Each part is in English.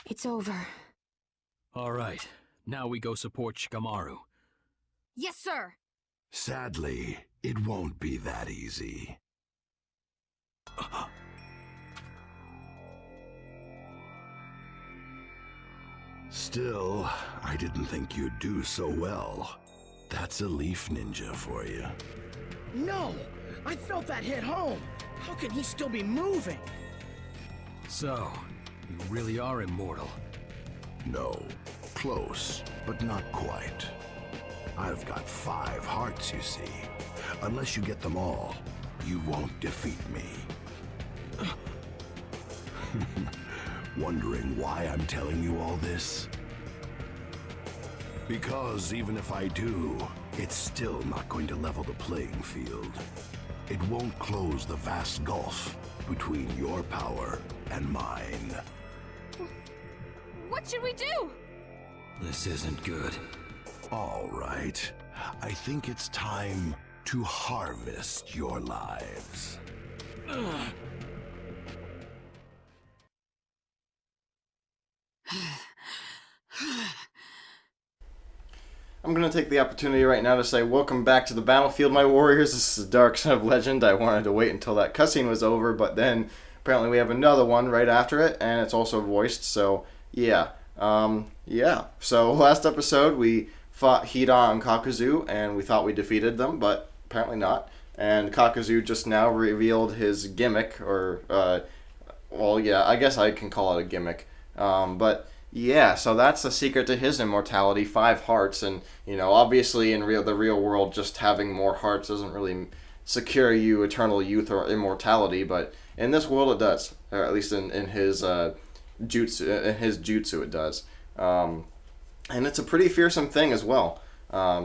It's over. All right, now we go support Shikamaru. Yes, sir! Sadly, it won't be that easy. Still, I didn't think you'd do so well. That's a leaf ninja for you. No! I felt that hit home! How can he still be moving? So, you really are immortal. No. Close, but not quite. I've got 5 hearts, you see. Unless you get them all, you won't defeat me. Wondering why I'm telling you all this? Because even if I do, it's still not going to level the playing field. It won't close the vast gulf between your power and mine. What should we do? This isn't good. All right. I think it's time to harvest your lives. I'm going to take the opportunity right now to say welcome back to the battlefield, my warriors. This is DarcsenOfLegend. I wanted to wait until that cutscene was over, but then apparently we have another one right after it, and it's also voiced, so yeah. So last episode we fought Hidan and Kakuzu, and we thought we defeated them, but apparently not. And Kakuzu just now revealed his gimmick, or, well, yeah, I guess I can call it a gimmick. But yeah, so that's the secret to his immortality, 5 hearts, and, you know, obviously in the real world, just having more hearts doesn't really secure you eternal youth or immortality, but in this world it does, or at least in his jutsu it does. And it's a pretty fearsome thing as well.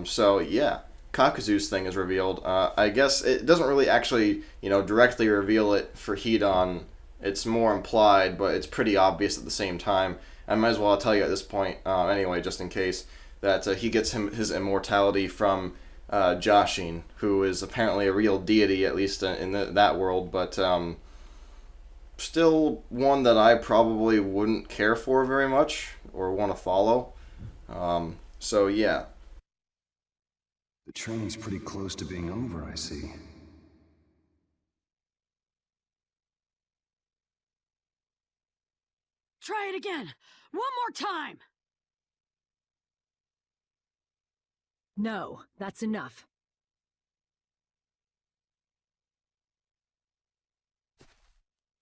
So yeah, Kakuzu's thing is revealed. I guess it doesn't really actually, you know, directly reveal it for Hidan. It's more implied, but it's pretty obvious at the same time. I might as well tell you at this point, anyway, just in case, that he gets his immortality from Jashin, who is apparently a real deity, at least in that world, but still one that I probably wouldn't care for very much, or want to follow. So yeah. The training's pretty close to being over, I see. Try it again! One more time! No, that's enough.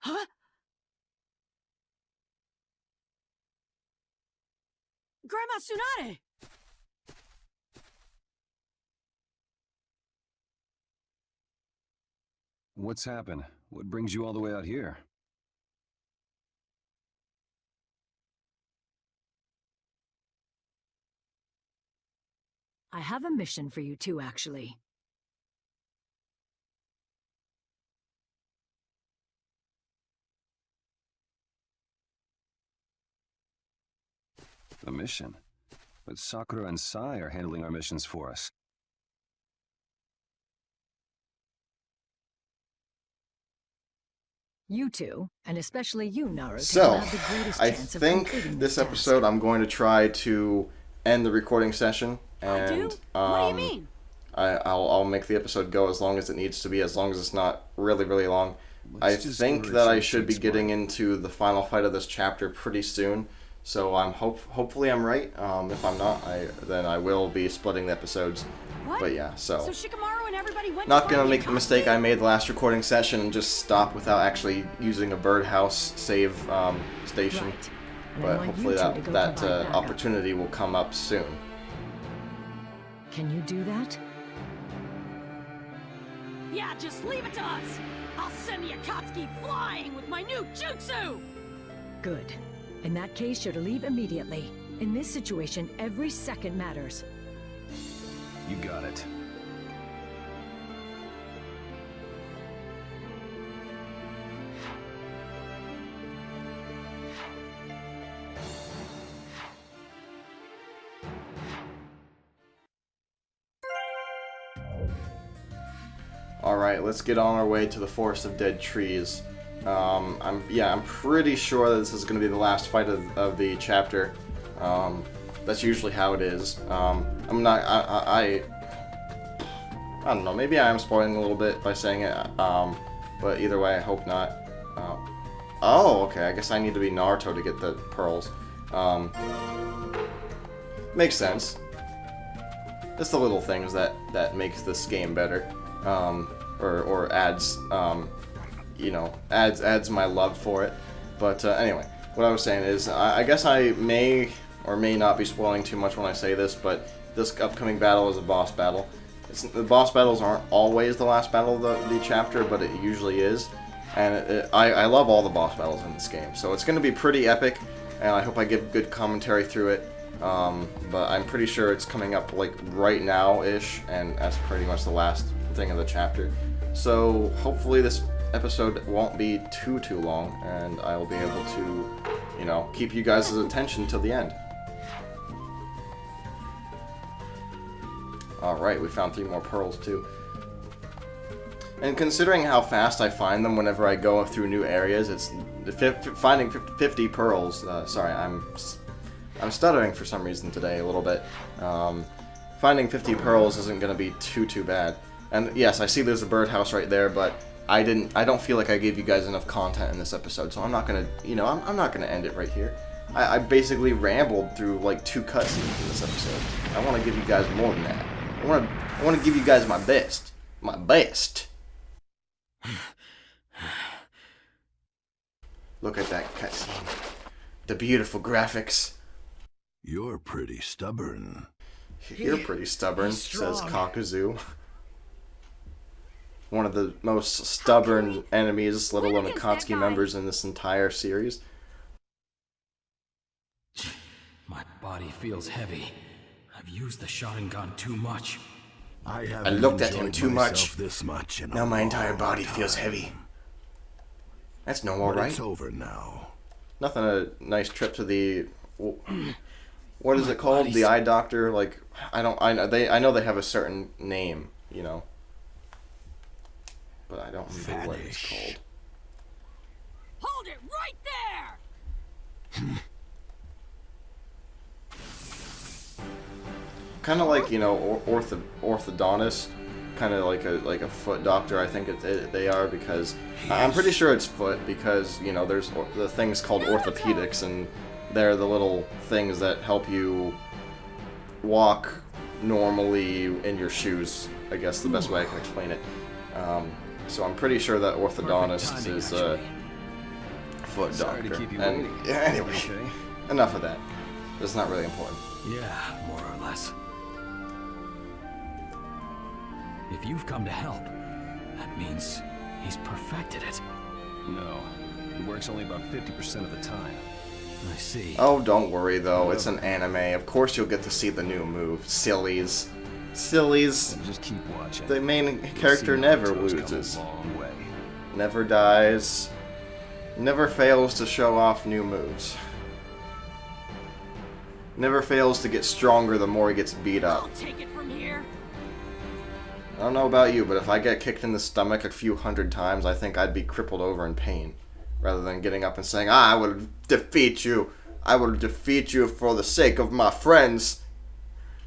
Huh? Grandma Tsunade! What's happened? What brings you all the way out here? I have a mission for you too, actually. A mission? But Sakura and Sai are handling our missions for us. You two, and especially you, Naruto, So, have the greatest I chance of think completing this task. episode I'm going to try to end the recording session, and I do? What do you mean? I'll make the episode go as long as it needs to be, as long as it's not really, really long. Let's I just think order that I some should be to getting explain. into the final fight of this chapter pretty soon, so I'm hopefully I'm right. If I'm not, then I will be splitting the episodes. What? But yeah, So Shikamaru and everybody went not to gonna find make the mistake I made last recording session and just stop without actually using a birdhouse save station. Right. And I But want hopefully you two to go that provide backup. opportunity will come up soon. Can you do that? Yeah, just leave it to us! I'll send the Akatsuki flying with my new jutsu! Good. In that case, you're to leave immediately. In this situation, every second matters. You got it. Alright, let's get on our way to the Forest of Dead Trees. I'm pretty sure that this is going to be the last fight of the chapter. That's usually how it is. I don't know, maybe I am spoiling a little bit by saying it, but either way, I hope not. Oh, okay, I guess I need to be Naruto to get the pearls. Makes sense. It's the little things that makes this game better, or adds, you know, adds my love for it. But anyway, what I was saying is, I guess I may or may not be spoiling too much when I say this, but this upcoming battle is a boss battle. The boss battles aren't always the last battle of the chapter, but it usually is. And I love all the boss battles in this game, so it's going to be pretty epic, and I hope I give good commentary through it. But I'm pretty sure it's coming up like right now-ish, and that's pretty much the last thing of the chapter. So hopefully this episode won't be too long, and I'll be able to, you know, keep you guys' attention till the end. Alright, we found 3 more pearls too. And considering how fast I find them whenever I go through new areas, it's finding 50 pearls. Sorry, I'm stuttering for some reason today a little bit. Finding 50 pearls isn't going to be too bad. And yes, I see there's a birdhouse right there, but I don't feel like I gave you guys enough content in this episode, so I'm not gonna, you know, I'm not gonna end it right here. I basically rambled through like 2 cutscenes in this episode. I want to give you guys more than that. I want to give you guys my best. My best. Look at that cutscene. The beautiful graphics. You're pretty stubborn. You're pretty stubborn, says Kakuzu. One of the most stubborn enemies, let alone Akatsuki members in this entire series. My body feels heavy. I've used the Sharingan too much. I looked at him too much. This much in Now my entire long body feels time. heavy. That's normal, But right? it's over now. Nothing a nice trip to the... What is it called? The eye doctor? Like, I know they have a certain name, you know. But I don't remember what it's called. Hold it right there! Kind of like, you know, orthodontist, kind of like a foot doctor. I think they are, because I'm pretty sure it's foot, because, you know, there's the things called orthopedics, and they're the little things that help you walk normally in your shoes. I guess the best way I can explain it. So I'm pretty sure that orthodontist is a foot doctor. And yeah, anyway, enough of that. It's not really important. Yeah, more or less. If you've come to help, that means he's perfected it. No, it works only about 50% of the time. I see. Oh, don't worry though. It's an anime. Of course you'll get to see the new move. Sillies. Sillies. Just keep watching. The main character never loses. Never dies. Never fails to show off new moves. Never fails to get stronger the more he gets beat up. I'll take it from here. I don't know about you, but if I get kicked in the stomach a few hundred times, I think I'd be crippled over in pain. Rather than getting up and saying, I will defeat you. I will defeat you for the sake of my friends.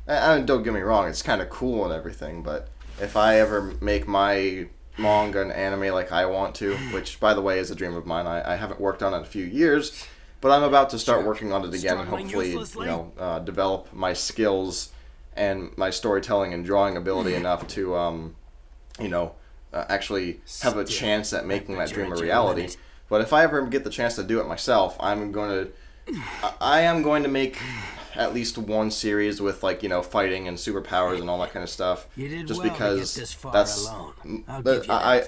I mean, don't get me wrong, it's kind of cool and everything, but if I ever make my manga and anime like I want to, which, by the way, is a dream of mine, I haven't worked on it in a few years, but I'm about to start working on it again and hopefully, you know, develop my skills and my storytelling and drawing ability enough to, you know, actually have a chance at making that dream a reality. But if I ever get the chance to do it myself, I am going to make at least one series with, like, you know, fighting and superpowers and all that kind of stuff. Just because that's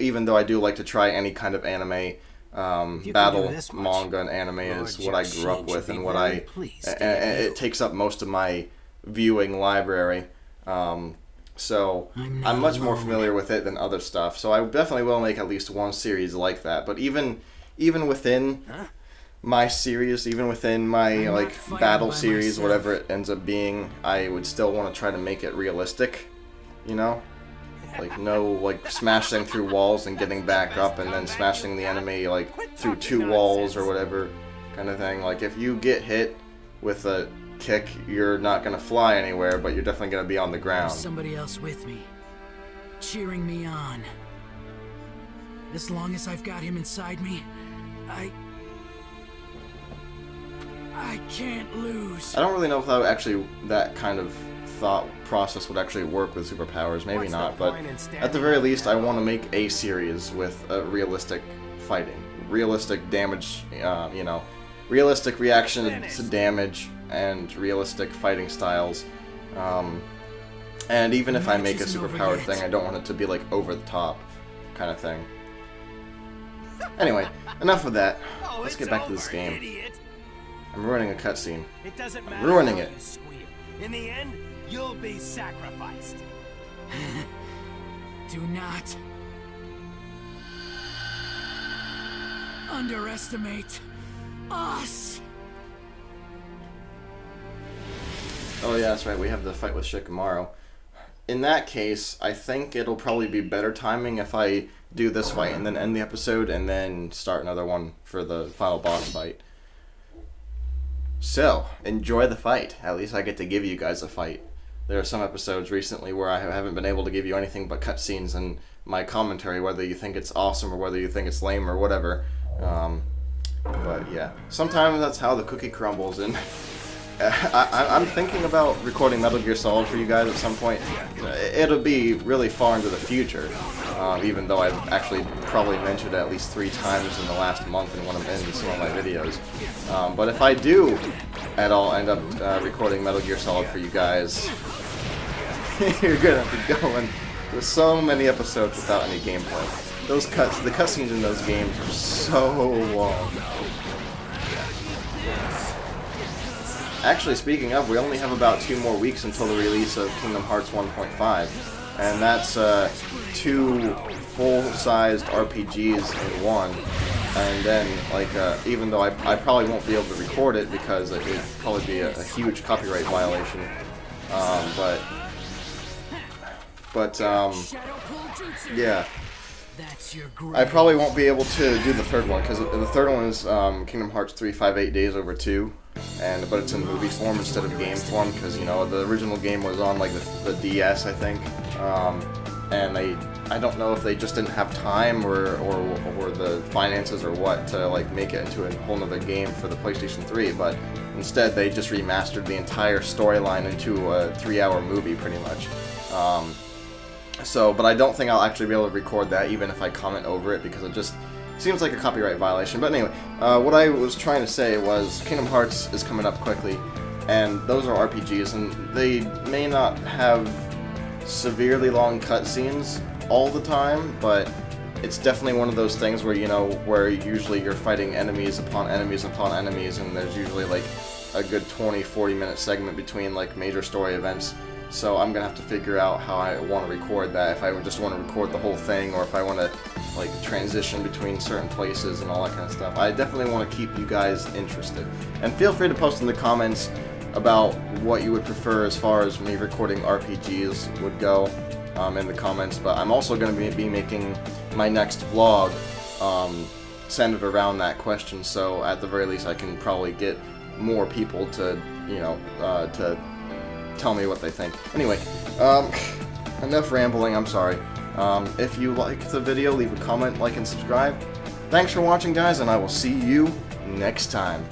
even though I do like to try any kind of anime, battle manga and anime is what I grew up with and what it takes up most of my viewing library. So I'm much more familiar with it than other stuff. So I definitely will make at least one series like that. But even within my series, even within my like battle series, whatever it ends up being, I would still want to try to make it realistic, you know? Like, no, like, smashing through walls and getting back up and then smashing the enemy, like, through 2 walls or whatever kind of thing. Like, if you get hit with a kick, you're not going to fly anywhere, but you're definitely going to be on the ground. There's somebody else with me, cheering me on. As long as I've got him inside me, I can't lose. I don't really know if that kind of thought process would actually work with superpowers. Maybe not, but at the very least, I want to make a series with realistic fighting, realistic damage, you know, realistic reaction to damage, and realistic fighting styles. And even if I make a superpowered thing, I don't want it to be like over the top kind of thing. Anyway, enough of that. Let's get back to this game. I'm ruining a cutscene. It doesn't matter. I'm ruining how it. you squeal. In the end, you'll be sacrificed. Do not underestimate us. Oh yeah, that's right, we have the fight with Shikamaru. In that case, I think it'll probably be better timing if I do this fight and then end the episode and then start another one for the final boss fight. So, enjoy the fight. At least I get to give you guys a fight. There are some episodes recently where I haven't been able to give you anything but cutscenes and my commentary, whether you think it's awesome or whether you think it's lame or whatever. But yeah, sometimes that's how the cookie crumbles, and I'm thinking about recording Metal Gear Solid for you guys at some point. It'll be really far into the future, even though I've actually probably mentioned it at least 3 times in the last month in some of my videos. But if I do at all end up recording Metal Gear Solid for you guys, you're gonna be going with so many episodes without any gameplay. The cutscenes in those games are so long. Actually, speaking of, we only have about 2 more weeks until the release of Kingdom Hearts 1.5, and that's 2 full-sized RPGs in one. And then, like, even though I probably won't be able to record it because it would probably be a huge copyright violation, yeah. I probably won't be able to do the 3rd one, because the 3rd one is Kingdom Hearts 358 Days Over 2, but it's in movie form instead of game form, because, you know, the original game was on, like, the DS, I think, and I don't know if they just didn't have time or the finances or what to, like, make it into a whole nother game for the PlayStation 3, but instead they just remastered the entire storyline into a 3-hour movie, pretty much. But I don't think I'll actually be able to record that, even if I comment over it, because it just seems like a copyright violation. But anyway, what I was trying to say was Kingdom Hearts is coming up quickly, and those are RPGs, and they may not have severely long cutscenes all the time, but it's definitely one of those things where, you know, where usually you're fighting enemies upon enemies upon enemies, and there's usually like a good 20-40 minute segment between like major story events. So I'm gonna have to figure out how I want to record that, if I just want to record the whole thing, or if I want to like transition between certain places and all that kind of stuff. I definitely want to keep you guys interested. And feel free to post in the comments about what you would prefer as far as me recording RPGs would go in the comments. But I'm also going to be making my next vlog centered around that question, so at the very least I can probably get more people to, you know, to tell me what they think. Anyway, enough rambling, I'm sorry. If you liked the video, leave a comment, like, and subscribe. Thanks for watching, guys, and I will see you next time.